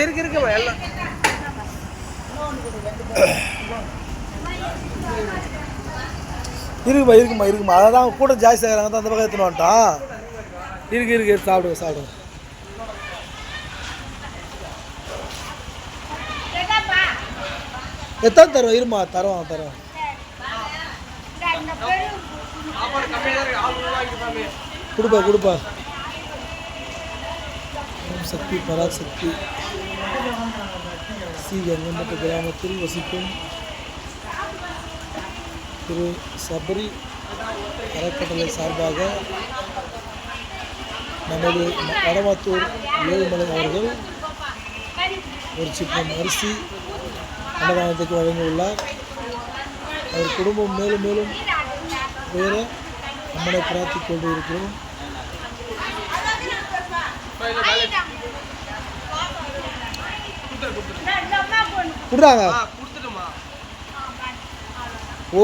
இருக்குமா எல்லாம் இருக்குமா அதான் கூட ஜாஸ்தி ஆகிறாங்க தான் அந்த பக்கம் எடுத்துன்னு வந்துட்டான். இருக்கு சாப்பிடுங்க எத்தனை தரோம் இருமா தரோம் கொடுப்பா சக்தி பராசக்தி சி கங்கம்பட்டு கிராமத்தில் வசிக்கும் திரு சபரி அறக்கட்டளை சார்பாக நமது வடமாத்தூர் ஏழுமலை அவர்கள் ஒரு சிப்பம் அரிசி அன்னதானத்துக்கு வழங்கியுள்ளார். அவர் குடும்பம் மேலும் உயர நம்மளை பிரார்த்திக் கொண்டு இருக்கிறோம். கொடுறாங்க ஓ